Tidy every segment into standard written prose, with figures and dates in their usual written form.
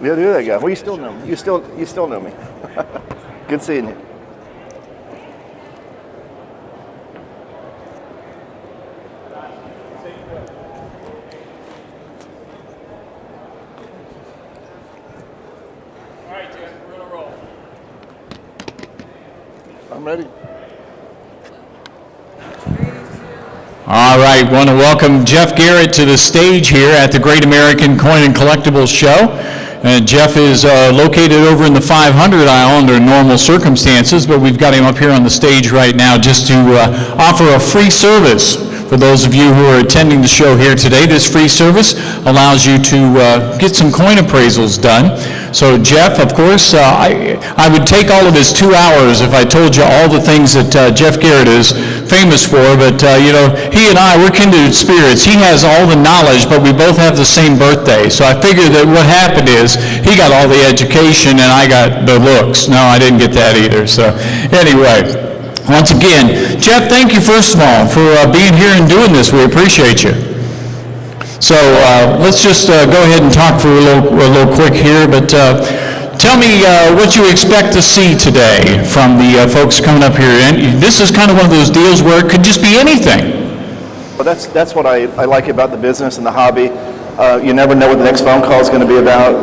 Yeah, there you go. Well, you still know me. You still know me. Good seeing you. All right, Jeff, we're gonna roll. I'm ready. All right, want to welcome Jeff Garrett to the stage here at the Great American Coin and Collectibles Show. Jeff is located over in the 500 aisle under normal circumstances, but we've got him up here on the stage right now just to offer a free service. For those of you who are attending the show here today, this free service allows you to get some coin appraisals done. So Jeff, of course, I would take all of his 2 hours if I told you all the things that Jeff Garrett is famous for, but you know, he and I, we're kindred spirits. He has all the knowledge, but we both have the same birthday. So I figured that what happened is he got all the education and I got the looks. No, I didn't get that either. So anyway. Once again, Jeff, thank you first of all for being here and doing this. We appreciate you. So let's just go ahead and talk for a little quick here, but tell me what you expect to see today from the folks coming up here. And this is kind of one of those deals where it could just be anything. Well, that's what I like about the business and the hobby. You never know what the next phone call is going to be about,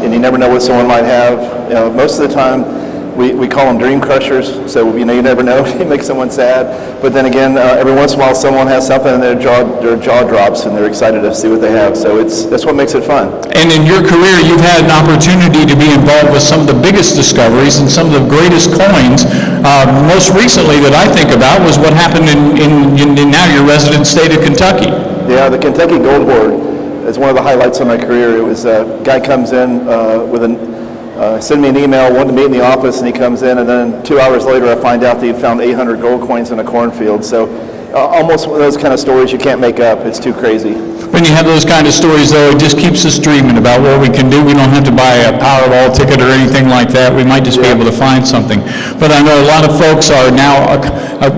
and you never know what someone might have. You know, most of the time, we call them dream crushers, so you never know. You make someone sad, but then again, every once in a while someone has something and their jaw drops and they're excited to see what they have. So that's what makes it fun. And in your career, you've had an opportunity to be involved with some of the biggest discoveries and some of the greatest coins. Most recently that I think about was what happened in now your resident state of Kentucky. Yeah, the Kentucky Gold Hoard is one of the highlights of my career. It was a guy comes in with send me an email, wanted to meet in the office, and he comes in, and then 2 hours later I find out that he'd found 800 gold coins in a cornfield. So almost those kind of stories you can't make up. It's too crazy. When you have those kind of stories, though, it just keeps us dreaming about what we can do. We don't have to buy a Powerball ticket or anything like that. We might just be able to find something. But I know a lot of folks are now,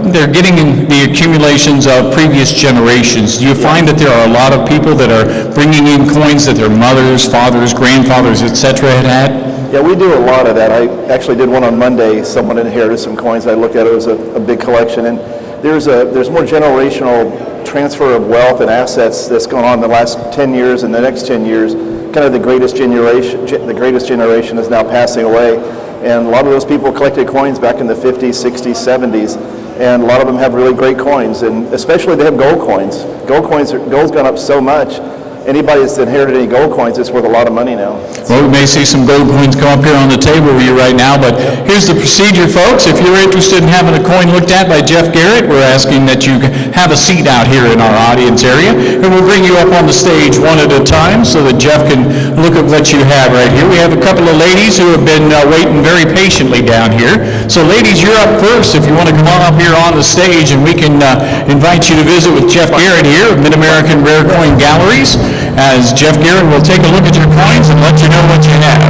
they're getting in the accumulations of previous generations. Do you find that there are a lot of people that are bringing in coins that their mothers, fathers, grandfathers, etc. had? Yeah, we do a lot of that. I actually did one on Monday. Someone inherited some coins. I looked at it. It was a big collection. And there's more generational transfer of wealth and assets that's going on in the last 10 years and the next 10 years. Kind of the greatest generation is now passing away. And a lot of those people collected coins back in the 50s, 60s, 70s. And a lot of them have really great coins. And especially they have gold coins. Gold's gone up so much. Anybody that's inherited any gold coins, it's worth a lot of money now. Well, we may see some gold coins come up here on the table with you right now, but here's the procedure, folks. If you're interested in having a coin looked at by Jeff Garrett, we're asking that you have a seat out here in our audience area, and we'll bring you up on the stage one at a time so that Jeff can look at what you have right here. We have a couple of ladies who have been waiting very patiently down here. So ladies, you're up first if you want to come on up here on the stage, and we can invite you to visit with Jeff Garrett here of Mid-American Rare Coin Galleries, as Jeff Garrett will take a look at your coins and let you know what you have.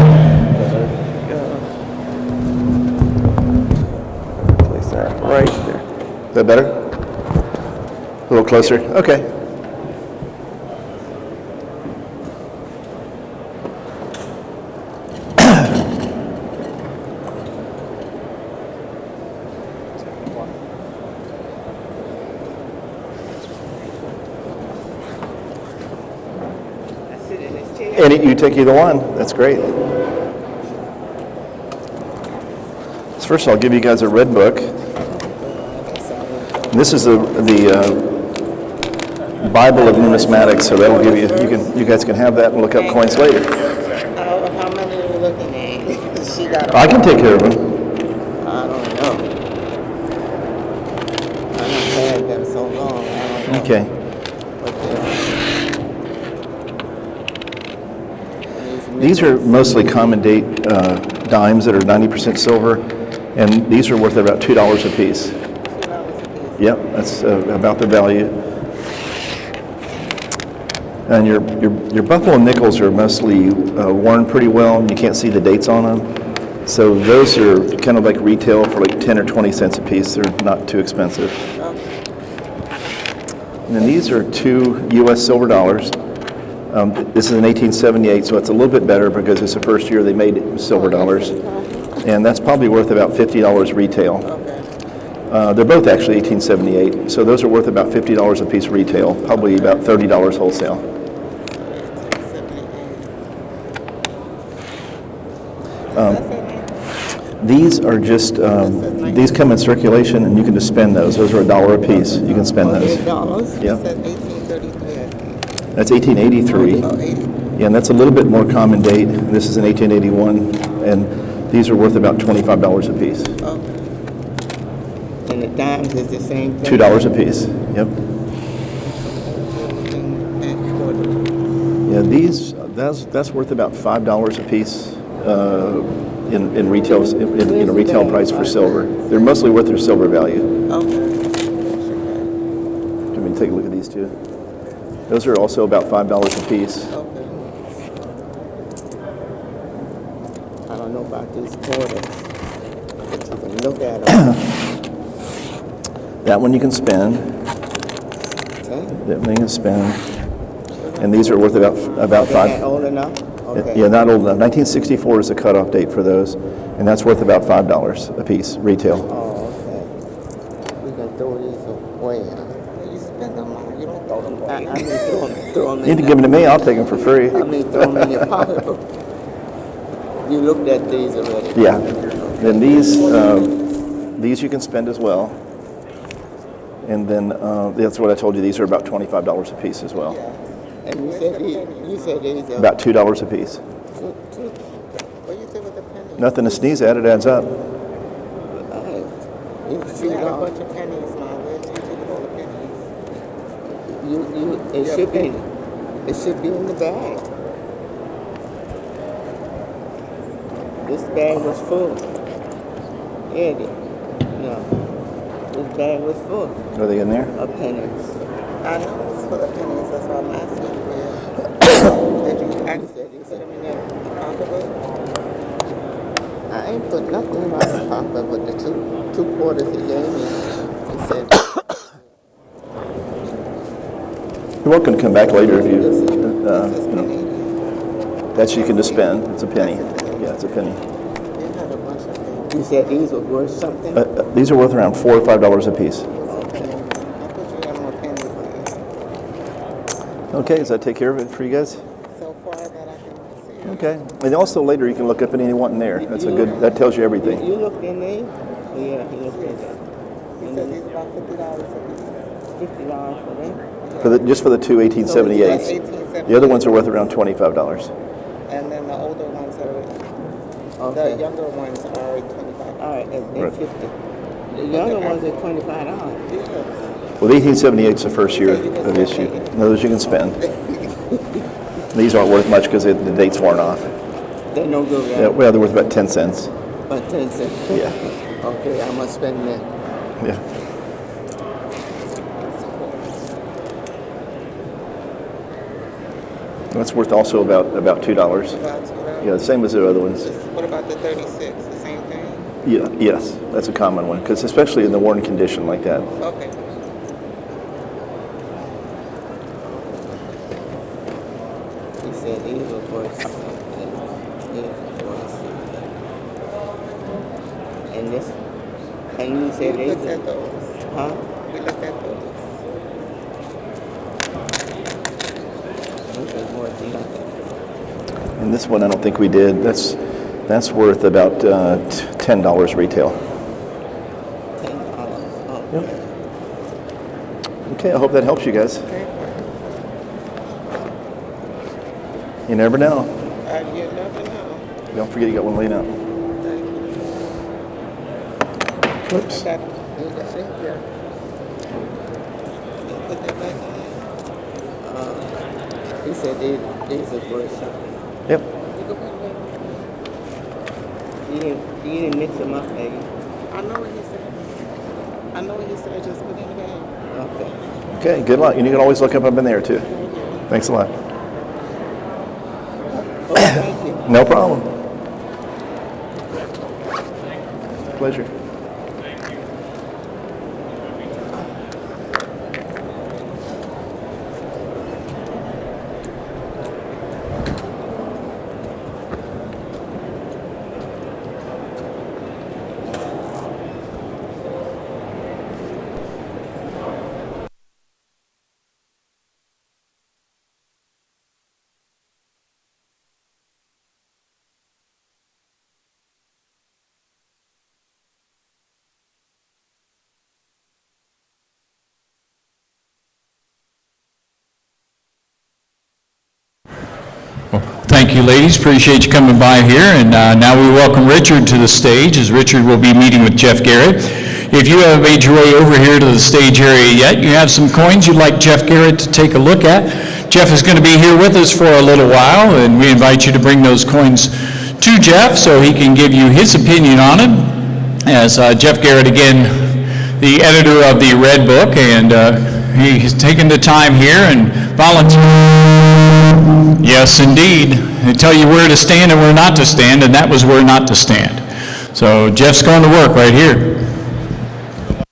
Place that right there. Is that better? A little closer? Okay. And you take either one. That's great. So first I'll give you guys a red book. And this is the Bible of numismatics, so that'll give you guys can have that and look up coins later. How many are you looking at? She got I can take care of them. I don't know. I've had them so long. I don't know. Okay. These are mostly common date dimes that are 90% silver, and these are worth about $2 a piece. Yep, that's about the value. And your buffalo nickels are mostly worn pretty well, and you can't see the dates on them. So those are kind of like retail for like 10 or 20 cents a piece. They're not too expensive. And then these are 2 U.S. silver dollars. This is an 1878, so it's a little bit better because it's the first year they made silver dollars. And that's probably worth about $50 retail. They're both actually 1878, so those are worth about $50 a piece retail, probably about $30 wholesale. These are just, these come in circulation and you can just spend those. Those are $1 a piece. You can spend those. $8? Yeah. It said 1833, I think. That's 1883. Oh, 80. Yeah, and that's a little bit more common date. This is an 1881, and these are worth about $25 a piece. Okay. And the dimes is the same thing? $2 a piece. Yep. And quarter. Yeah, these, that's worth about $5 a piece in retail, in a retail price for silver. They're mostly worth their silver value. Okay. Let me take a look at these two. Those are also about $5 a piece. Okay. I don't know about these quarters, but you can look at them. That one you can spend. Okay. That one you can spend. And these are worth about They're not $5. old enough? Okay. Yeah, not old enough. 1964 is the cutoff date for those, and that's worth about $5 a piece retail. Oh, okay. We can throw these away. You spend them all. You don't throw them away. I mean, throw them You need to give them to me. I'll take them for free. I mean, throw them in your pocketbook. You looked at these already. Yeah. Then these you can spend as well. And then that's what I told you. These are about $25 a piece as well. And you said these are... About $2 a piece. What you say with the pennies? Nothing to sneeze at. It adds up. You had a bunch of pennies, Mom. Where did you get all the pennies? It should be in the bag. This bag was full. Yeah, no. This bag was full Are they in there? of pennies. I know it's full of pennies. That's why I'm asking where. Did you actually put them in your pocketbook? I ain't put nothing in my pocket but the two quarters he gave me. He said, You're welcome to come back later if you. this is penny. That you can just spend. It's a penny. Yeah, it's a penny. They had a bunch of pennies. You said these were worth something? These are worth around $4 or $5 a piece. Okay. I thought you had more pennies than Okay, does that take care of it for you guys? so far that I can see. Okay. And also later you can look up any you want in there. That's a good. That tells you everything. You looked in there? Yeah, he looked in there. He said these about $50 a piece. $50 for them? Just for the two 1878s. So it's like 1878. The other ones are worth around $25. And then the older ones are, the younger ones are 25. All right, and Right. 50. The younger ones are $25. Yeah. Well, the 1878 is the first year of issue. Those you can spend. These aren't worth much because the date's worn off. They're no good, right? Yeah, well, they're worth about 10 cents. About 10 cents. Yeah. Okay, I must spend that. Yeah. That's worth also about $2. About $2. Yeah, the same as the other ones. What about the 36? The same thing? Yeah, yes, that's a common one because especially in the worn condition like that. Okay. He said these were worth something. And this, and you said these looked at those. Huh? We looked at those. These are worth nothing. And this one I don't think we did. That's worth about $10 retail. $10. Oh. Yep. Okay, I hope that helps you guys. You never know. You never know. Don't forget you got one laying out. Whoops. Got it. You got it. Yeah. Put that back on. He said these are worth something. Yep. You didn't mix them up, maybe. I know what he said. I know what he said. Just put it in the bag. Okay. Okay, good luck. And you can always look up in there too. Thanks a lot. Oh, thank you. No problem. Pleasure. Thank you, ladies. Appreciate you coming by here. And now we welcome Richard to the stage, as Richard will be meeting with Jeff Garrett. If you haven't made your way over here to the stage area yet, you have some coins you'd like Jeff Garrett to take a look at. Jeff is going to be here with us for a little while, and we invite you to bring those coins to Jeff so he can give you his opinion on it. As Jeff Garrett, again, the editor of the Red Book, and he's taken the time here and volunteered. Yes, indeed. They tell you where to stand and where not to stand, and that was where not to stand. So Jeff's going to work right here.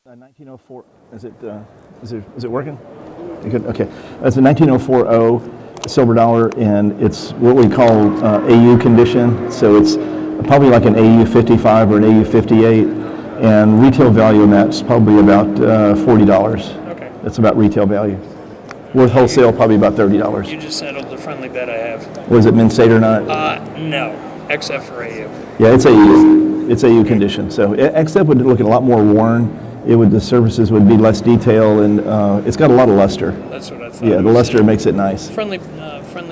1904. Is it working? You good? Okay. That's a 1904 silver dollar, and it's what we call AU condition. So it's probably like an AU 55 or an AU 58, and retail value on that's probably about $40. Okay. That's about retail value. Worth wholesale probably about $30. You just settled the friendly bet I have. Was it mint state or not? No. XF for AU. Yeah, it's AU. It's AU condition. So XF would look a lot more worn. The surfaces would be less detail, and it's got a lot of luster. That's what I thought. Yeah, the luster makes it nice. Friendly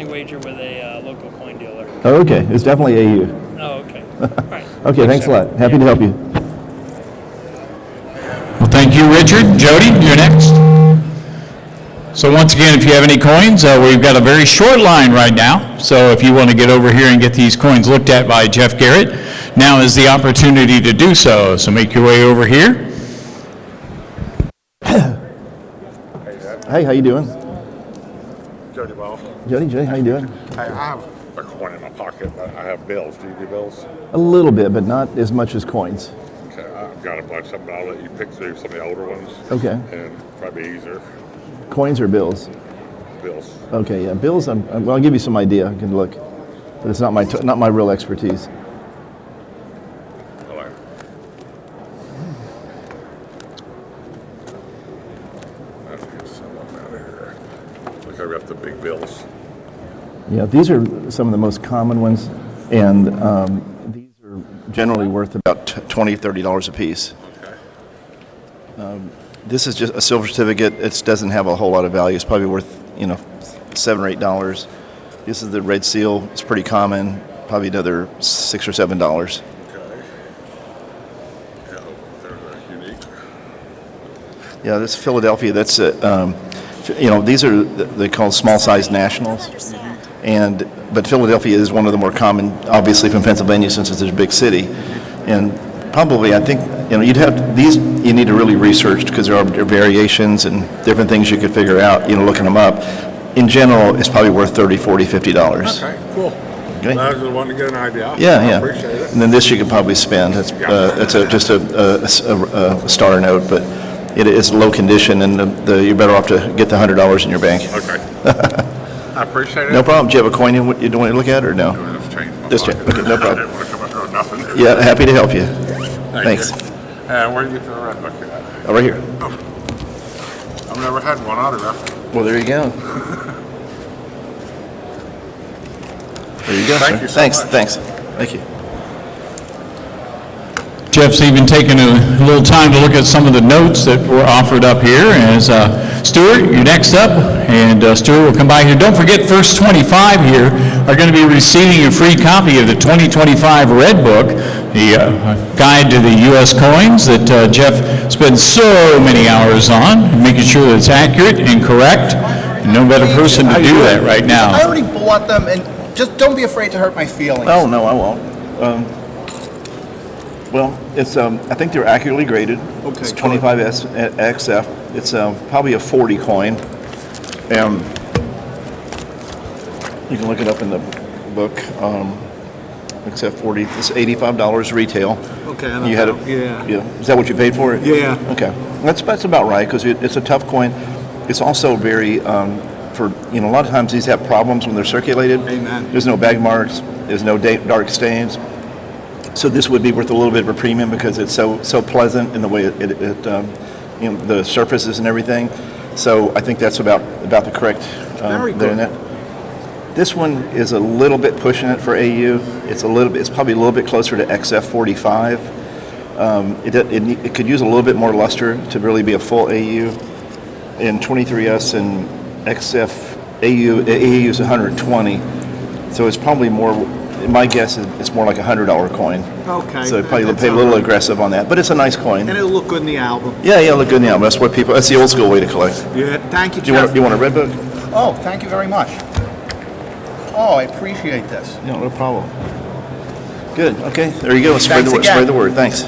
wager with a local coin dealer. Oh, okay. It's definitely AU. Oh, okay. All right. Okay, thanks a lot. Happy to help you. Well, thank you, Richard. Jody, you're next. So once again, if you have any coins, we've got a very short line right now. So if you want to get over here and get these coins looked at by Jeff Garrett, now is the opportunity to do so. So make your way over here. Hey, how you doing? Jody Wells. Jody, how you doing? I have a coin in my pocket, but I have bills. Do you do bills? A little bit, but not as much as coins. Okay, I've got a bunch of them, but I'll let you pick through some of the older ones. Okay. And probably easier. Coins or bills? Bills. Okay, yeah, bills. Well, I'll give you some idea. You can look, but it's not my real expertise. Hello. Let's get some of them out of here. Look, I've got the big bills. Yeah, these are some of the most common ones, and these are generally worth about $20, $30 a piece. Okay. This is just a silver certificate. It doesn't have a whole lot of value. It's probably worth, $7 or $8. This is the red seal. It's pretty common. Probably another $6 or $7. Okay. Yeah, they're unique. Yeah, this Philadelphia. That's these are they call small size nationals, but Philadelphia is one of the more common, obviously from Pennsylvania since it's a big city, and probably I think you'd have these. You need to really research because there are variations and different things you could figure out. Looking them up. In general, it's probably worth $30, $40, $50. Okay, cool. Okay. I just wanted to get an idea. Yeah, I yeah. appreciate it. And then this you could probably spend. It's just a star note, but it is low condition, and you're better off to get the $100 in your bank. Okay. I appreciate it. No problem. Do you have a coin you want to look at, or no? Just change my Just pocket. change. Okay, no problem. I didn't want to come up here with nothing. Yeah, happy to help you. Thanks. You. Where do you get the red book at? Oh, right here. I've never had one autograph. Well, there you go. There you go. Thank sir. you so Thanks. much. Thanks. Thank you. Jeff's even taken a little time to look at some of the notes that were offered up here. As Stuart, you're next up, and Stuart will come by here. Don't forget, first 25 here are going to be receiving a free copy of the 2025 Red Book, the guide to the U.S. coins that Jeff spends so many hours on, making sure that it's accurate and correct. And no better person to do that right now. I already bought them, and just don't be afraid to hurt my feelings. Oh no, I won't. Well, it's I think they're accurately graded. Okay, It's 25S XF. It's probably a 40 coin. You can look it up in the book. XF 40. It's $85 retail. Okay, You had it. Yeah. Is that what you paid for it? Yeah. Okay, that's about right because it's a tough coin. It's also very a lot of times these have problems when they're circulated. Amen. There's no bag marks. There's no dark stains. So this would be worth a little bit of a premium because it's so pleasant in the way the surfaces and everything. So I think that's about the correct. Very good. This one is a little bit pushing it for AU. It's probably a little bit closer to XF 45. It could use a little bit more luster to really be a full AU. In 23S and XF AU is 120. So it's probably more, my guess is it's more like a $100 coin. Okay. So probably they'll That's pay a all little right. aggressive on that, but it's a nice coin. And it'll look good in the album. Yeah, look good now. That's what people, that's the old school way to collect. Yeah, thank you, Do you Jeff. want a red book? Oh, thank you very much. Oh, I appreciate this. No problem. Good, okay, there you go. Spread Thanks the word, again. spread the word, thanks.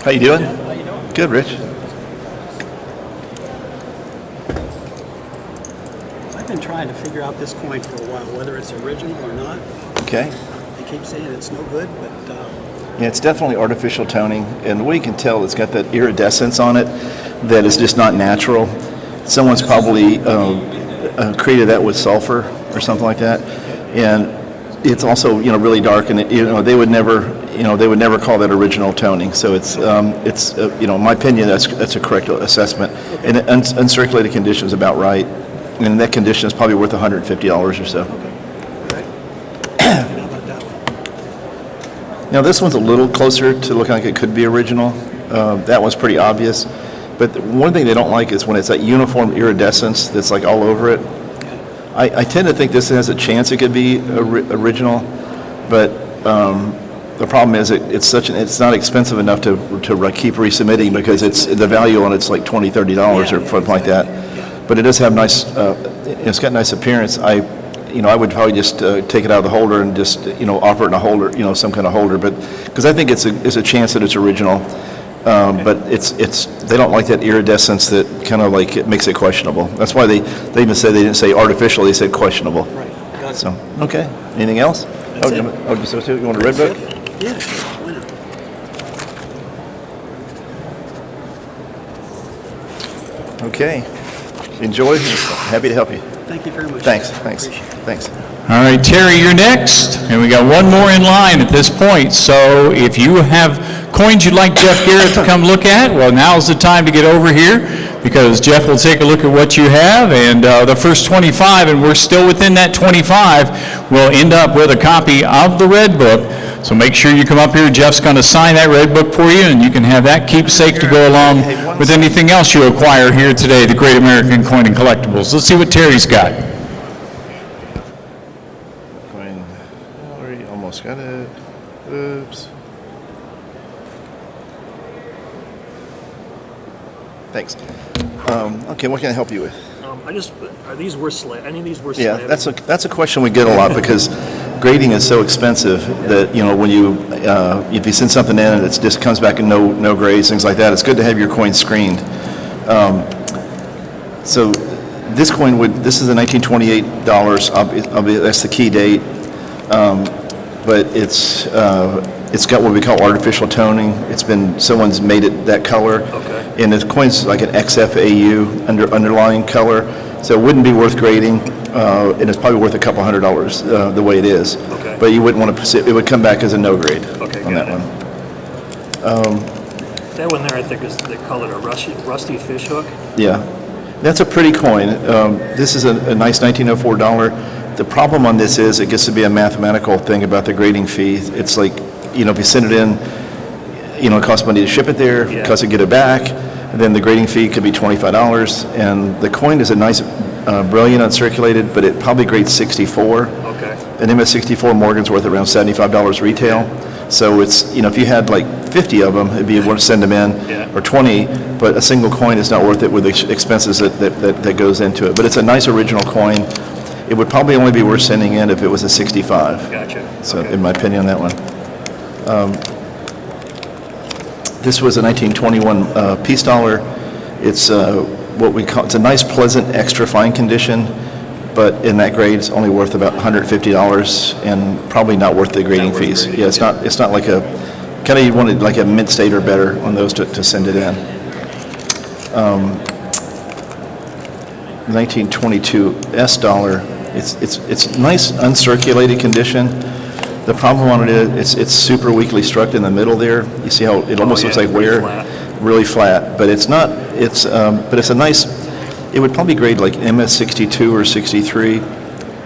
How you doing? How you doing? Good, Rich. I've been trying to figure out this coin for a while, whether it's original or not. Okay. They keep saying it's no good, but Yeah, it's definitely artificial toning, and the way you can tell, it's got that iridescence on it that is just not natural. Someone's probably created that with sulfur or something like that, and it's also really dark, and they would never call that original toning. So it's in my opinion, that's a correct assessment. And uncirculated condition is about right, and that condition is probably worth $150 or so. right? How about that one? Now this one's a little closer to looking like it could be original. That one's pretty obvious. But one thing they don't like is when it's that uniform iridescence that's like all over it. I tend to think this has a chance it could be original, but the problem is it's not expensive enough to keep resubmitting because the value on it's like $20, $30 or something like that. But it does have nice. It's got nice appearance. I would probably just take it out of the holder and just offer it in a holder, some kind of holder. But because I think it's a chance that it's original, but they don't like that iridescence that kind of like it makes it questionable. That's why they even said they didn't say artificial; they said questionable. Right. Got it. So okay. Anything else? That's it. You want a red book? Yeah, sure. Why not? Okay. Enjoy. Happy to help you. Thank you very much. Thanks. Jeff. Thanks. Appreciate it. Thanks. All right, Terry, you're next, and we got one more in line at this point. So if you have coins you'd like Jeff Garrett to come look at, well, now's the time to get over here because Jeff will take a look at what you have, and the first 25, and we're still within that 25, will end up with a copy of the Red Book. So make sure you come up here. Jeff's going to sign that Red Book for you, and you can have that keepsake to go along with anything else you acquire here today, the Great American Coin and Collectibles. Let's see what Terry's got. Coin. Already almost got it. Oops. Thanks. Okay, what can I help you with? Are these worth any of these worth Yeah, slabbing? that's a question we get a lot because grading is so expensive that when you if you send something in and it just comes back in no grades, things like that, it's good to have your coin screened. So this coin this is a $1928. That's the key date, but it's got what we call artificial toning. Someone's made it that color. Okay. And the coin's like an XFAU underlying color, so it wouldn't be worth grading, and it's probably worth a couple $100 the way it is. Okay. But you wouldn't want to. It would come back as a no grade Okay, on got that it. one. That one there, I think, they call it a rusty fish hook. Yeah, that's a pretty coin. This is a nice $1904. The problem on this is it gets to be a mathematical thing about the grading fee. It's like, if you send it in, it costs money to ship it there, it costs to get it back, and then the grading fee could be $25. And the coin is a nice, brilliant uncirculated, but it probably grades 64. Okay. An MS64 Morgan's worth around $75 retail. So it's, if you had like 50 of them, it'd be worth to send them in, or 20, but a single coin is not worth it with the expenses that goes into it. But it's a nice original coin. It would probably only be worth sending in if it was a 65. Gotcha. So Okay. in my opinion on that one. This was a 1921 peace dollar. It's it's a nice, pleasant, extra fine condition, but in that grade, it's only worth about $150 and probably not worth the grading worth the fees. grading, Yeah, it's not like kind of you wanted like a mint state or better on those to send it in. 1922 S dollar. It's nice uncirculated condition. The problem on it is it's super weakly struck in the middle there. You see how it almost looks like wear. Flat. really flat, but it's not. But it's a nice. It would probably grade like MS62 or 63.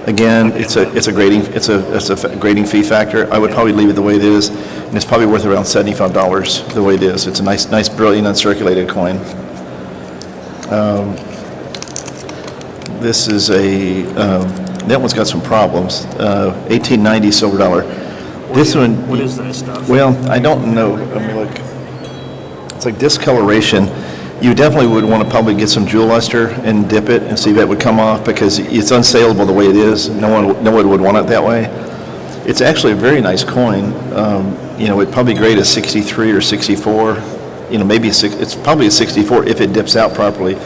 Again, it's a grading fee factor. I would probably leave it the way it is, and it's probably worth around $75 the way it is. It's a nice, brilliant, uncirculated coin. This is that one's got some problems. 1890 silver dollar. This one. What is that stuff? Well, I don't know. Let me look. It's like discoloration. You definitely would want to probably get some jewel luster and dip it and see if that would come off, because it's unsaleable the way it is. No one would want it that way. It's actually a very nice coin. It'd probably grade a 63 or 64. Maybe it's probably a 64 if it dips out properly.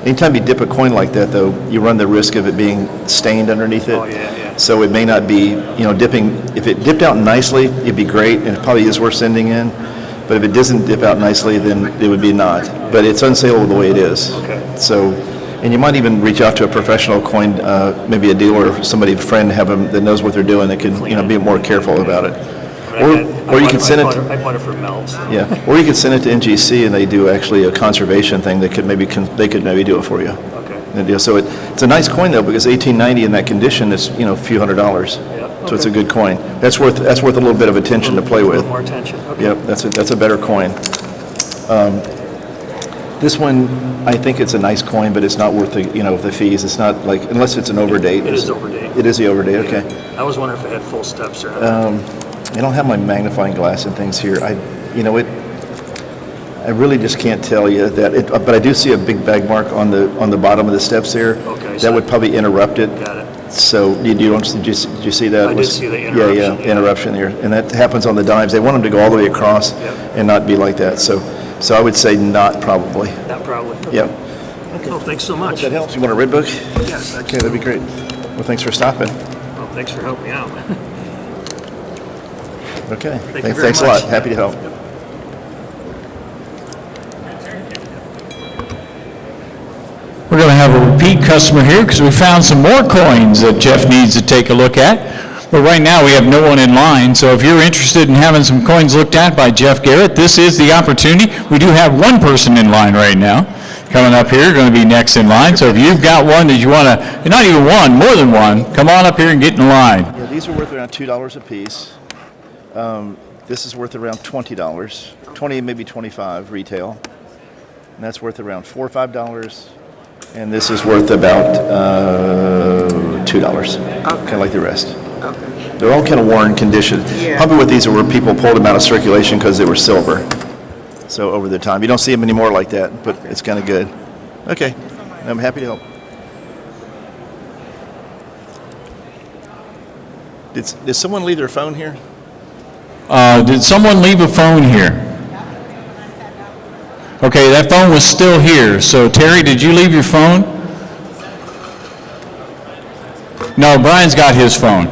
Anytime you dip a coin like that, though, you run the risk of it being stained underneath it. Oh, yeah. So it may not be, dipping. If it dipped out nicely, it'd be great, and it probably is worth sending in. But if it doesn't dip out nicely, then it would be not. But it's unsaleable the way it is. Okay. So, and you might even reach out to a professional coin, maybe a dealer or somebody, a friend, have them that knows what they're doing, that can, be more careful about it. Or you can send it. I bought it for Mel's. Yeah. Or you could send it to NGC, and they do actually a conservation thing. They could maybe do it for you. Okay. So it's a nice coin though, because 1890 in that condition is a few $100s. Yeah. So it's a good coin. That's worth a little bit of attention to play with. More attention. Okay. Yep, that's a better coin. This one, I think it's a nice coin, but it's not worth the fees. It's not like, unless it's an overdate. It is overdate. It is the overdate. Okay. I was wondering if it had full steps or not. I don't have my magnifying glass and things here. I really just can't tell you that. But I do see a big bag mark on the bottom of the steps there. Okay. That So would probably interrupt it. got it. So did you see that? I did see the interruption, Yeah, interruption there, and that happens on the dimes. They want them to go all the way across and not be like that. So I would say not probably. Not probably. Okay. Yep. Well, thanks so much. That helps. You want a red book? Yes. Okay, that'd be great. Well, thanks for stopping. Well, thanks for helping me out. Okay. Thank you very Thanks a much. lot. Happy to help. We're going to have a repeat customer here because we found some more coins that Jeff needs to take a look at. But right now we have no one in line, so if you're interested in having some coins looked at by Jeff Garrett, this is the opportunity. We do have one person in line right now. Coming up here, going to be next in line. So if you've got one that you want to, not even one, more than one, come on up here and get in line. Yeah, these are worth around $2 a piece. This is worth around $20, 20 maybe 25 retail, and that's worth around $4 or $5. And this is worth about $2, kind of like the rest. Okay. They're all kind of worn condition. Yeah. Probably what these were, people pulled them out of circulation because they were silver. So over the time, you don't see them anymore like that, but it's kind of good. Okay, I'm happy to help. Did someone leave their phone here? Did someone leave a phone here? Okay, that phone was still here. So Terry, did you leave your phone? No, Brian's got his phone.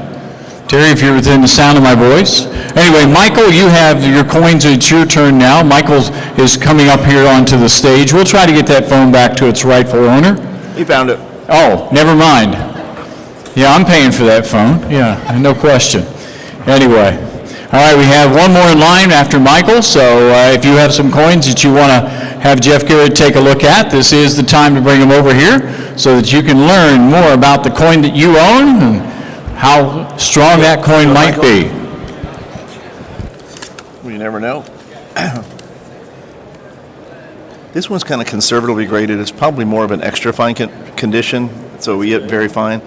Terry, if you're within the sound of my voice. Anyway, Michael, you have your coins. It's your turn now. Michael is coming up here onto the stage. We'll try to get that phone back to its rightful owner. You found it. Oh, never mind. Yeah, I'm paying for that phone. Yeah, no question. Anyway, all right, we have one more in line after Michael, so if you have some coins that you want to have Jeff Garrett take a look at, this is the time to bring them over here so that you can learn more about the coin that you own and how strong that coin might be. You never know. This one's kind of conservatively graded. It's probably more of an extra fine condition, so we get very fine.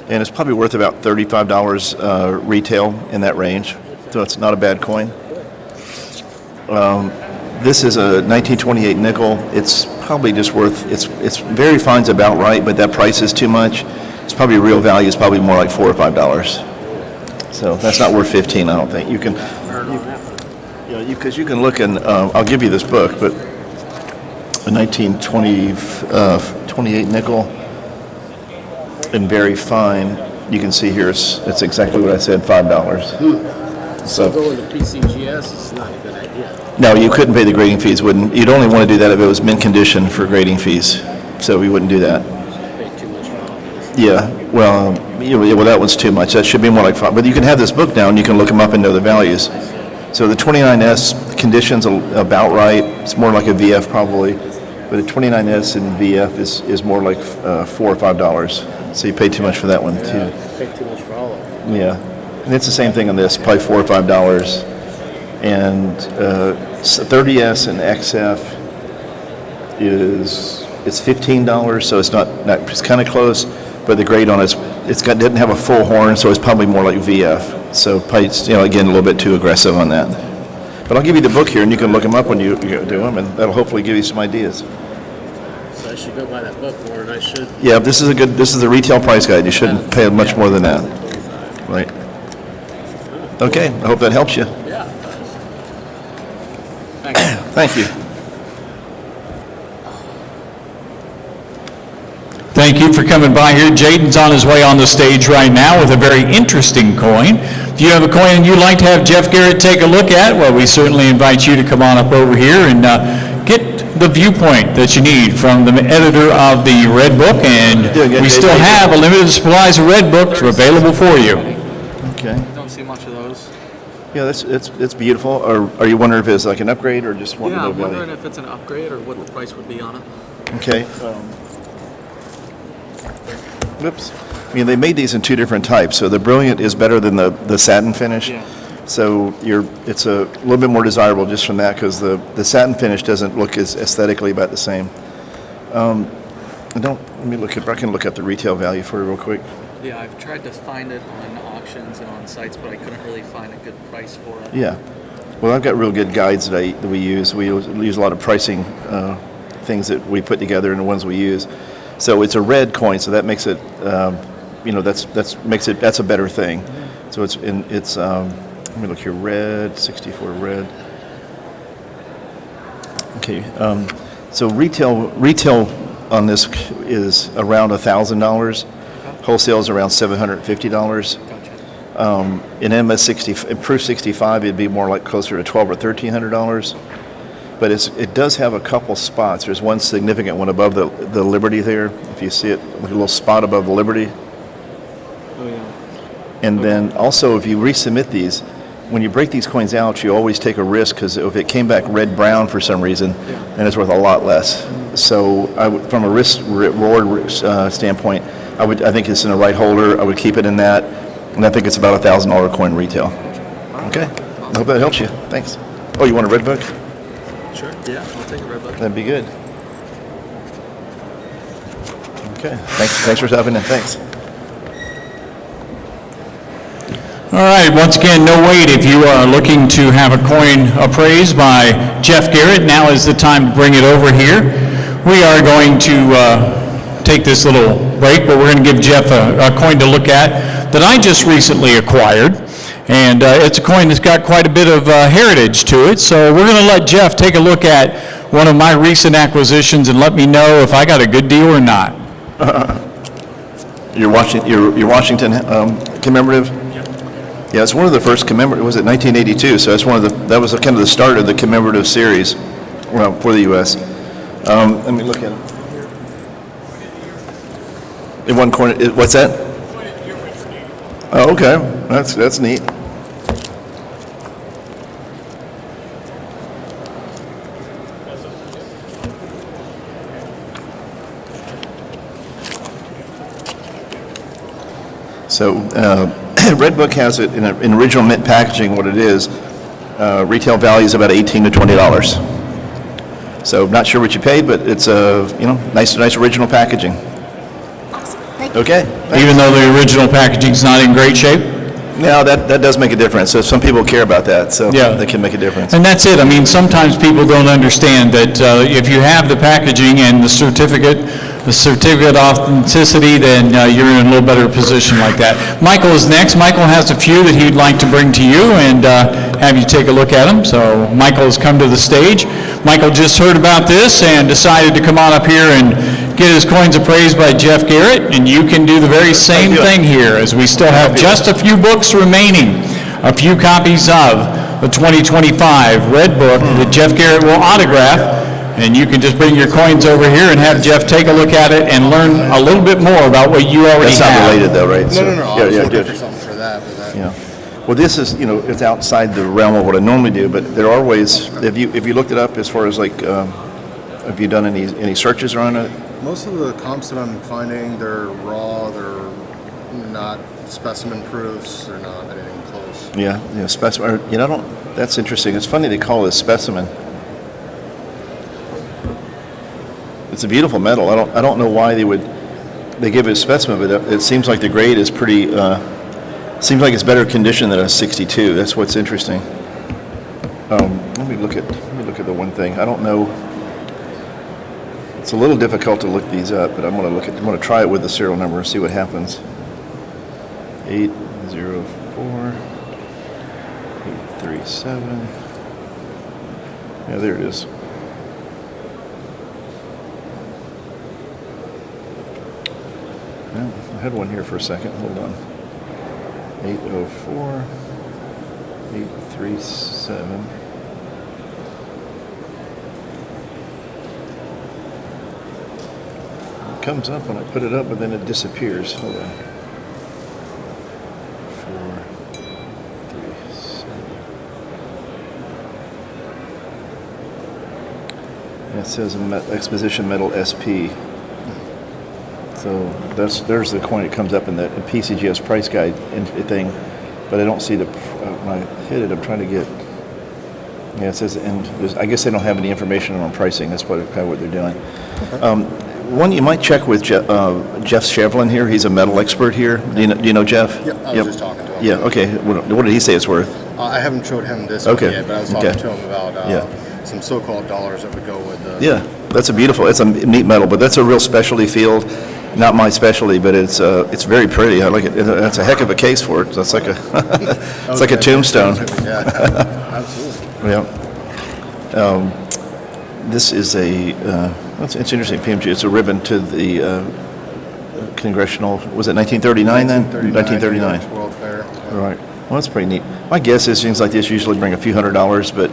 And it's probably worth about $35 retail in that range. So it's not a bad coin. This is a 1928 nickel. It's probably just worth, it's very fine's about right, but that price is too much. It's probably real value is probably more like $4 or $5. So that's not worth 15, I don't think. You can, because you can look and I'll give you this book, but a 1928 nickel and very fine. You can see here it's exactly what I said, $5. So going to PCGS is not a good idea. No, you couldn't pay the grading fees. You'd only want to do that if it was mint condition for grading fees. So we wouldn't do that. Pay too much for all this. Yeah, well, that one's too much. That should be more like $5. But you can have this book now and you can look them up and know the values. So the 29S condition's about right. It's more like a VF probably, but a 29S and VF is more like $4 or $5. So you pay too much for that one too. Pay too much for all of them. Yeah, and it's the same thing on this, probably $4 or $5. And 30S and XF it's $15, so it's not it's kind of close, but the grade on doesn't have a full horn, so it's probably more like VF. So probably, again, a little bit too aggressive on that. But I'll give you the book here, and you can look them up when you do them, and that'll hopefully give you some ideas. So I should go buy that book more, and I should. Yeah, this is the retail price guide. You shouldn't pay much more than that. Right. Okay, I hope that helps you. Yeah. Thank you. Thank you for coming by here. Jaden's on his way on the stage right now with a very interesting coin. If you have a coin you'd like to have Jeff Garrett take a look at, well, we certainly invite you to come on up over here and get the viewpoint that you need from the editor of the Red Book, and we still have a limited supplies of Red Books available for you. Okay. Don't see much of those. Yeah, it's beautiful. Or are you wondering if it's like an upgrade or just one? Yeah, I'm wondering if it's an upgrade or what the price would be on it. Okay. Whoops. I mean, they made these in two different types. So the Brilliant is better than the satin finish. Yeah. So it's a little bit more desirable just from that, because the satin finish doesn't look as aesthetically about the same. Let me look at. I can look up the retail value for it real quick. Yeah, I've tried to find it on auctions and on sites, but I couldn't really find a good price for it. Yeah. Well, I've got real good guides that we use. We use a lot of pricing things that we put together and the ones we use. So it's a red coin, so that makes it, that's a better thing. So let me look here, red, 64 red. Okay, so retail on this is around $1,000. Wholesale is around $750. In in Proof 65, it'd be more like closer to $1,200 or $1,300. But it does have a couple spots. There's one significant one above the Liberty there. If you see it, like a little spot above the Liberty. Oh, yeah. And then also, if you resubmit these, when you break these coins out, you always take a risk, because if it came back red-brown for some reason, then it's worth a lot less. So from a risk-reward standpoint, I think it's in the right holder. I would keep it in that. And I think it's about $1,000 coin retail. Okay. I hope that helps you. Thanks. Oh, you want a red book? Sure. Yeah, I'll take a red book. That'd be good. Okay. Thanks for stopping in. Thanks. All right, once again, no wait. If you are looking to have a coin appraised by Jeff Garrett, now is the time to bring it over here. We are going to take this little break, but we're going to give Jeff a coin to look at that I just recently acquired. And it's a coin that's got quite a bit of heritage to it. So we're going to let Jeff take a look at one of my recent acquisitions and let me know if I got a good deal or not. Your Washington commemorative? Yeah, it's one of the first commemorative. Was it 1982? So that's that was kind of the start of the commemorative series for the U.S. Let me look at it. In one corner, what's that? Oh, okay. That's neat. So Red Book has it in original mint packaging. What it is, retail value is about $18 to $20. So not sure what you paid, but it's nice original packaging. Okay. Even though the original packaging's not in great shape? No, that does make a difference. So some people care about that, so that can make a difference. And that's it. I mean, sometimes people don't understand that if you have the packaging and the certificate authenticity, then you're in a little better position like that. Michael is next. Michael has a few that he'd like to bring to you and have you take a look at them. So Michael has come to the stage. Michael just heard about this and decided to come on up here and get his coins appraised by Jeff Garrett, and you can do the very same thing here, as we still have just a few books remaining, a few copies of the 2025 Red Book that Jeff Garrett will autograph, and you can just bring your coins over here and have Jeff take a look at it and learn a little bit more about what you already have. That's not related though, right? No. I was looking good. for something for that. But that. Yeah. Well, this is, it's outside the realm of what I normally do, but there are ways. Have you looked it up as far as have you done any searches around it? Most of the comps that I'm finding, they're raw, they're not specimen proofs, they're not anything close. Yeah, specimen. That's interesting. It's funny they call it a specimen. It's a beautiful metal. I don't know why they give it a specimen, but it seems like the grade is pretty. Seems like it's better condition than a 62. That's what's interesting. Let me look at the one thing. I don't know. It's a little difficult to look these up, but I'm going to try it with the serial number and see what happens. 804 837. Yeah, there it is. Well, I had one here for a second. Hold on. 804 837. It comes up when I put it up, but then it disappears. Hold on. 437. And it says Exposition Metal SP. So there's the coin. It comes up in the PCGS price guide thing, but I don't see when I hit it. I'm trying to get. Yeah, it says, and I guess they don't have any information on pricing. That's kind of what they're doing. Okay. One you might check with Jeff Shevlin here. He's a metal expert here. Do you know Jeff? Yeah, I was just talking to him. Yeah. Okay. What did he say it's worth? I haven't showed him this one yet, but I was talking to him about some so-called dollars that would go with the. Yeah, it's a neat metal, but that's a real specialty field. Not my specialty, but it's very pretty. I like it. It's a heck of a case for it. It's like a tombstone. Yeah, absolutely. Yeah. This is it's interesting. PMG. It's a ribbon to the congressional. Was it 1939 then? 1939. World Fair. Yeah. Right. Well, that's pretty neat. My guess is things like this usually bring a few $100s, but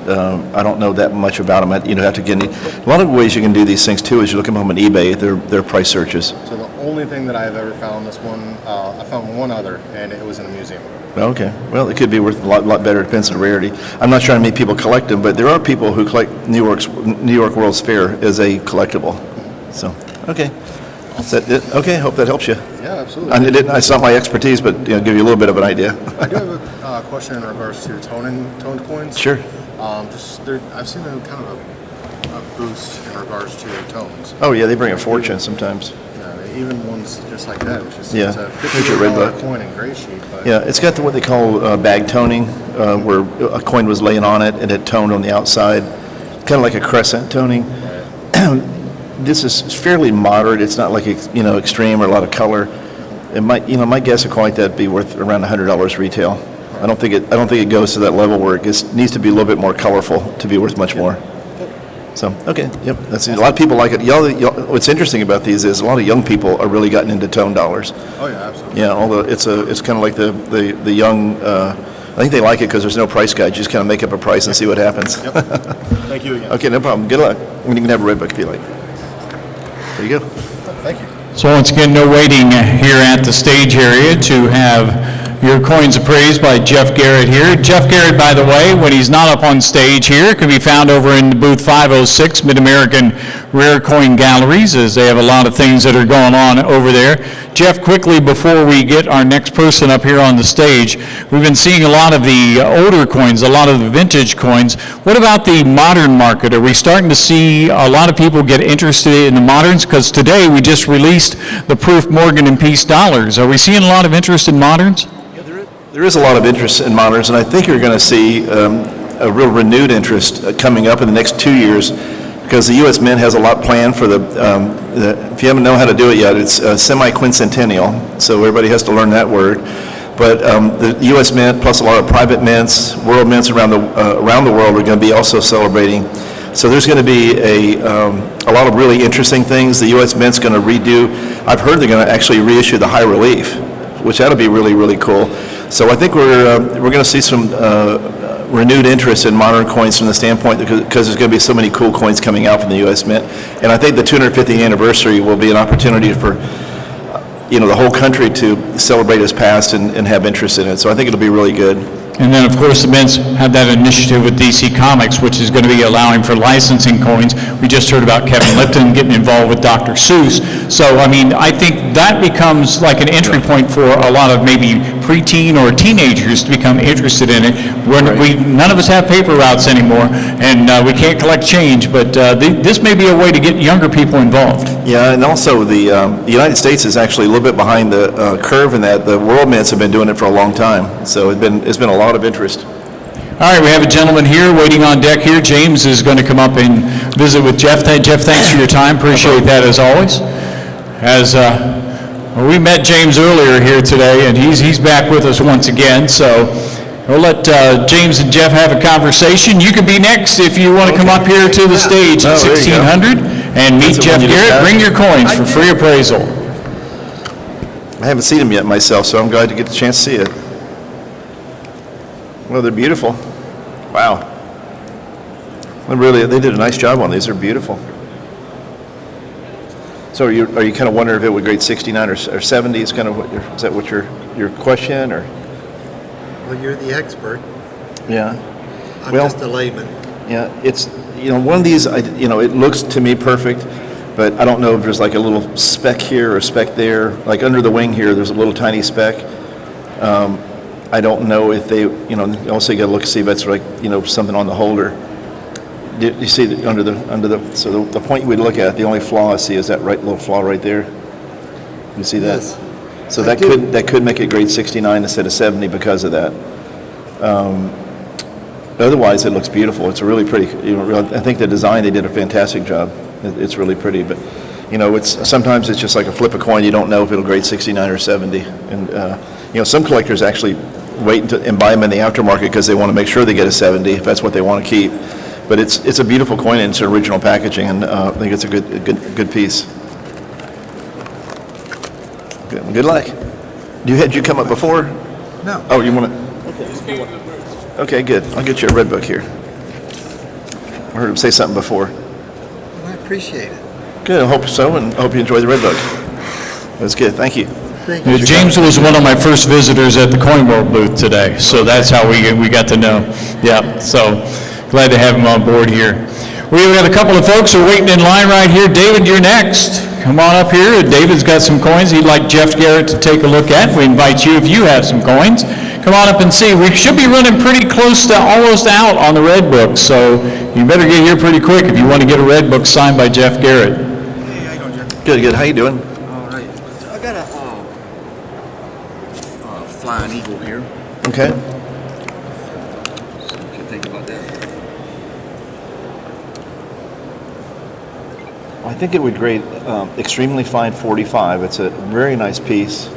I don't know that much about them. Have to get a lot of ways you can do these things too is you look them up on eBay. They're price searches. So the only thing that I've ever found this one, I found one other, and it was in a museum. Okay. Well, it could be worth a lot better. It depends on the rarity. I'm not trying to make people collect them, but there are people who collect New York World's Fair as a collectible. So, okay. Is that it? Okay. Hope that helps you. Yeah, absolutely. It's not my expertise, but give you a little bit of an idea. I do have a question in regards to toned coins. Sure. I've seen a kind of a boost in regards to tones. Oh yeah, they bring a fortune sometimes. Yeah, even ones just like that, which is it's a $50 coin in gray sheet. But yeah, it's got what they call bag toning, where a coin was laying on it and it toned on the outside, kind of like a crescent toning. Right. This is fairly moderate. It's not like extreme or a lot of color. It might, my guess a coin like that would be worth around $100 retail. I don't think it goes to that level where it needs to be a little bit more colorful to be worth much more. So okay, yep. A lot of people like it. What's interesting about these is a lot of young people are really gotten into tone dollars. Oh yeah, absolutely. Yeah, although it's kind of like the young. I think they like it because there's no price guide. You just kind of make up a price and see what happens. Yep. Thank you again. Okay, no problem. Good luck. You can have a red book if you like. There you go. Thank you. So once again, no waiting here at the stage area to have your coins appraised by Jeff Garrett here. Jeff Garrett, by the way, when he's not up on stage here, can be found over in booth 506, Mid-American Rare Coin Galleries, as they have a lot of things that are going on over there. Jeff, quickly before we get our next person up here on the stage, we've been seeing a lot of the older coins, a lot of the vintage coins. What about the modern market? Are we starting to see a lot of people get interested in the moderns? Because today we just released the Proof Morgan and Peace dollars. Are we seeing a lot of interest in moderns? There is a lot of interest in moderns, and I think you're going to see a real renewed interest coming up in the next 2 years, because the U.S. Mint has a lot planned for if you haven't know how to do it yet, it's semi-quincentennial, so everybody has to learn that word. But the U.S. Mint plus a lot of private mints, world mints around the world are going to be also celebrating. So there's going to be a lot of really interesting things. The U.S. Mint's going to redo. I've heard they're going to actually reissue the high relief, which that'll be really, really cool. So I think we're going to see some renewed interest in modern coins from the standpoint because there's going to be so many cool coins coming out from the U.S. Mint, and I think the 250th anniversary will be an opportunity for the whole country to celebrate its past and have interest in it. So I think it'll be really good. And then, of course, the men's have that initiative with DC Comics, which is going to be allowing for licensing coins. We just heard about Kevin Lipton getting involved with Dr. Seuss. So, I mean, I think that becomes like an entry point for a lot of maybe preteen or teenagers to become interested in it. None of us have paper routes anymore, and we can't collect change, but this may be a way to get younger people involved. Yeah, and also the United States is actually a little bit behind the curve in that the world mints have been doing it for a long time. So it's been a lot of interest. All right, we have a gentleman here waiting on deck here. James is going to come up and visit with Jeff. Jeff, thanks for your time. Appreciate that as always. We met James earlier here today, and he's back with us once again. So we'll let James and Jeff have a conversation. You can be next if you want to come up here to the stage at 1600 and meet Jeff Garrett. Bring your coins for free appraisal. I haven't seen them yet myself, so I'm glad to get the chance to see it. Well, they're beautiful. Wow. They did a nice job on these. They're beautiful. So are you kind of wondering if it would grade 69 or 70? Is that what your question, or? Well, you're the expert. Yeah. I'm just a layman. Yeah, it's, one of these, it looks to me perfect, but I don't know if there's like a little speck here or a speck there. Like under the wing here, there's a little tiny speck. I don't know if they, also you got to look and see if that's like, something on the holder. You see that under the, so the point you would look at, the only flaw I see is that little flaw right there. You see that? Yes. So that could make it grade 69 instead of 70 because of that. Otherwise, it looks beautiful. It's a really pretty. I think the design, they did a fantastic job. It's really pretty, but sometimes it's just like a flip a coin. You don't know if it'll grade 69 or 70, and some collectors actually wait and buy them in the aftermarket because they want to make sure they get a 70 if that's what they want to keep. But it's a beautiful coin and it's original packaging, and I think it's a good piece. Good luck. Had you come up before? No. Oh, you want to? Okay, good. I'll get you a red book here. I heard him say something before. Well, I appreciate it. Good. I hope so, and I hope you enjoy the red book. That's good. Thank you. Thank you. James was one of my first visitors at the Coin World booth today, so that's how we got to know. Yeah, so glad to have him on board here. We've got a couple of folks who are waiting in line right here. David, you're next. Come on up here. David's got some coins he'd like Jeff Garrett to take a look at. We invite you if you have some coins. Come on up and see. We should be running pretty close to almost out on the red book, so you better get here pretty quick if you want to get a red book signed by Jeff Garrett. Hey, how you doing, Jeff? Good. How you doing? All right. So I got a flying eagle here. Okay. So what do you think about that? I think it would grade extremely fine 45. It's a very nice piece.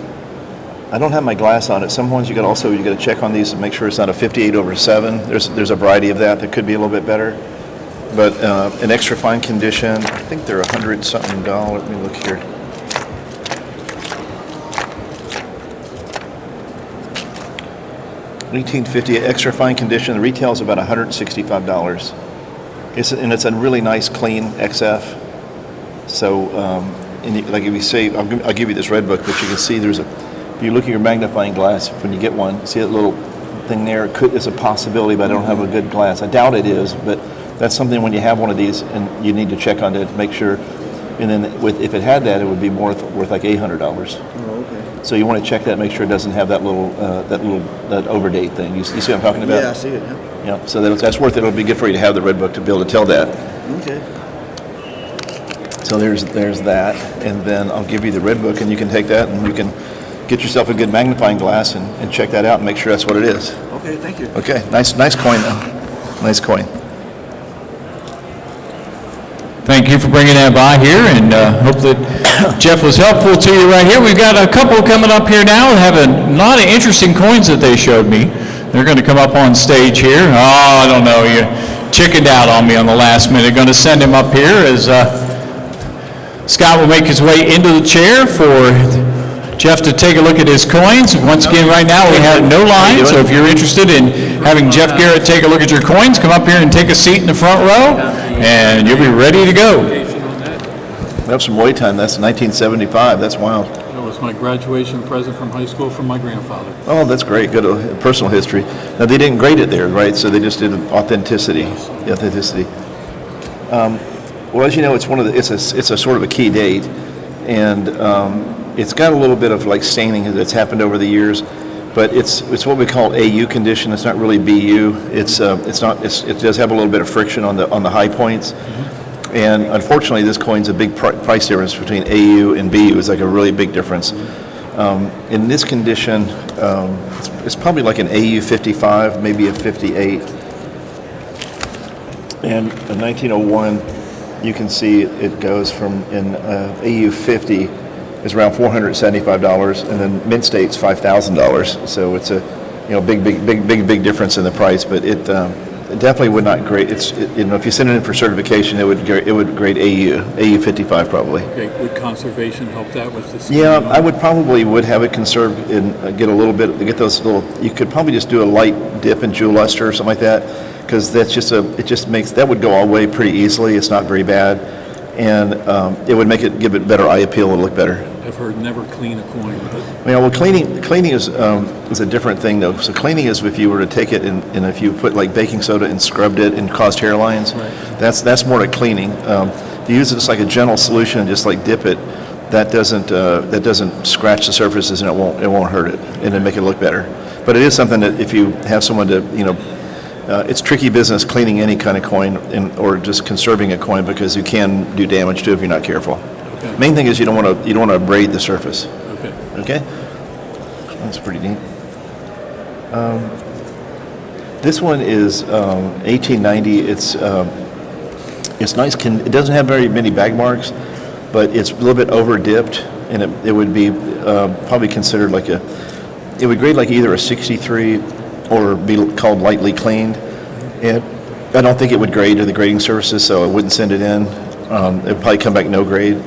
I don't have my glass on it. Sometimes you got to check on these and make sure it's not a 58/7. There's a variety of that could be a little bit better. But an extra fine condition, I think they're $100-something. Let me look here. $18.50 extra fine condition. The retail is about $165. It's a really nice clean XF. So, like if you say, I'll give you this red book, but you can see if you look at your magnifying glass, when you get one, see that little thing there? It's a possibility, but I don't have a good glass. I doubt it is, but that's something when you have one of these, and you need to check on it to make sure. And then if it had that, it would be worth like $800. Oh, okay. So you want to check that, make sure it doesn't have that little overdate thing. You see what I'm talking about? Yeah, I see it. Yeah. So that's worth it. It'll be good for you to have the red book to be able to tell that. Okay. So there's that, and then I'll give you the red book, and you can take that, and you can get yourself a good magnifying glass and check that out and make sure that's what it is. Okay, thank you. Okay, nice coin though. Nice coin. Thank you for bringing that by here, and hope that Jeff was helpful to you right here. We've got a couple coming up here now and have a lot of interesting coins that they showed me. They're going to come up on stage here. Oh, I don't know, you chickened out on me on the last minute. Going to send him up here as Scott will make his way into the chair for Jeff to take a look at his coins. Once again, right now we have no line, so if you're interested in having Jeff Garrett take a look at your coins, come up here and take a seat in the front row, and you'll be ready to go. That's from Waytime. That's 1975. That's wild. That was my graduation present from high school from my grandfather. Oh, that's great. Good personal history. Now, they didn't grade it there, right? So they just did authenticity. The authenticity. Well, as you know, it's a sort of a key date, and it's got a little bit of like staining that's happened over the years, but it's what we call AU condition. It's not really BU. It does have a little bit of friction on the high points. And unfortunately, this coin's a big price difference between AU and BU. It's like a really big difference. In this condition, it's probably like an AU 55, maybe a 58. And in 1901, you can see it goes from in AU 50 is around $475, and then mint state's $5,000. So it's a big difference in the price, but it definitely would not grade. If you send it in for certification, it would grade AU 55 probably. Okay, would conservation help that with this? Yeah, I would have it conserved and get a little bit. Get those little. You could probably just do a light dip in jewel luster or something like that, because that's just that would go all away pretty easily. It's not very bad, and it would give it better eye appeal. It would look better. I've heard never clean a coin, but cleaning is a different thing though. So cleaning is if you were to take it and if you put like baking soda and scrubbed it and caused hairlines, right. That's more like cleaning. If you use it as like a gentle solution and just like dip it, that doesn't scratch the surfaces and it won't hurt it, and it'll make it look better. But it is something that if you have someone to it's tricky business cleaning any kind of coin or just conserving a coin, because you can do damage to it if you're not careful. Okay. Main thing is you don't want to abrade the surface. Okay. That's pretty neat. This one is 1890. It's nice. It doesn't have very many bag marks, but it's a little bit over dipped, and it would be probably considered like it would grade like either a 63 or be called lightly cleaned. And I don't think it would grade to the grading services, so I wouldn't send it in. It would probably come back no grade,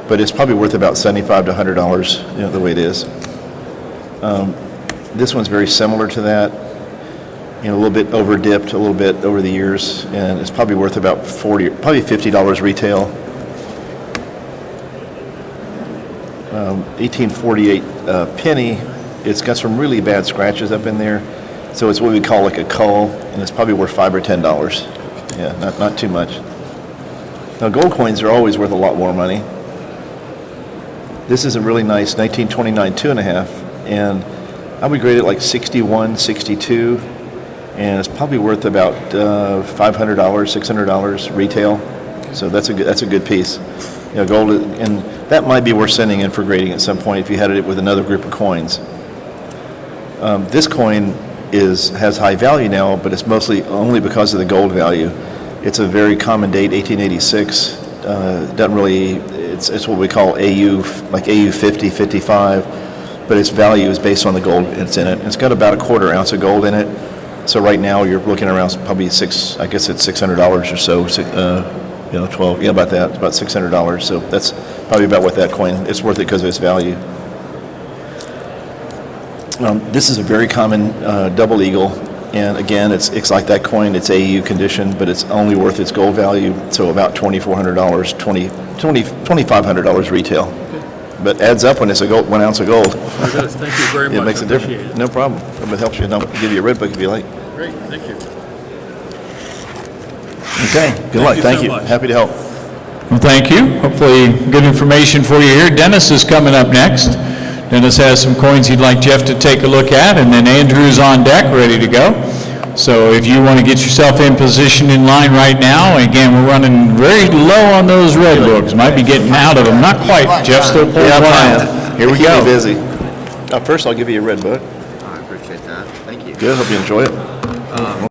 but it's probably worth about $75 to $100, the way it is. This one's very similar to that, a little bit over dipped, a little bit over the years, and it's probably worth about probably $50 retail. 1848 penny. It's got some really bad scratches up in there, so it's what we call like a cull, and it's probably worth $5 or $10. Yeah, not too much. Now gold coins are always worth a lot more money. This is a really nice 1929 2.5, and I would grade it like 61, 62, and it's probably worth about $500, $600 retail. So that's a good piece. Gold, and that might be worth sending in for grading at some point if you had it with another group of coins. This coin has high value now, but it's mostly only because of the gold value. It's a very common date, 1886. Doesn't really. It's what we call AU, like AU 50, 55, but its value is based on the gold it's in it. It's got about a quarter ounce of gold in it. So right now you're looking around probably I guess it's $600 or so. 12, about that. It's about $600. So that's probably about what that coin. It's worth it because of its value. This is a very common double eagle, and again, it's like that coin. It's AU condition, but it's only worth its gold value, so about $2,400, $2,500 retail. Okay. But adds up when it's 1 ounce of gold. It does. Thank you very much. It makes a difference. No problem. If it helps you, I'll give you a red book if you like. Great. Thank you. Okay. Good luck. Thank you. Happy to help. Well, thank you. Hopefully good information for you here. Dennis is coming up next. Dennis has some coins he'd like Jeff to take a look at, and then Andrew's on deck ready to go. So if you want to get yourself in position in line right now, again, we're running very low on those red books. Might be getting out of them. Not quite. Jeff's still pulling one out. Here we go. Busy. First, I'll give you a red book. I appreciate that. Thank you. Good. Hope you enjoy it.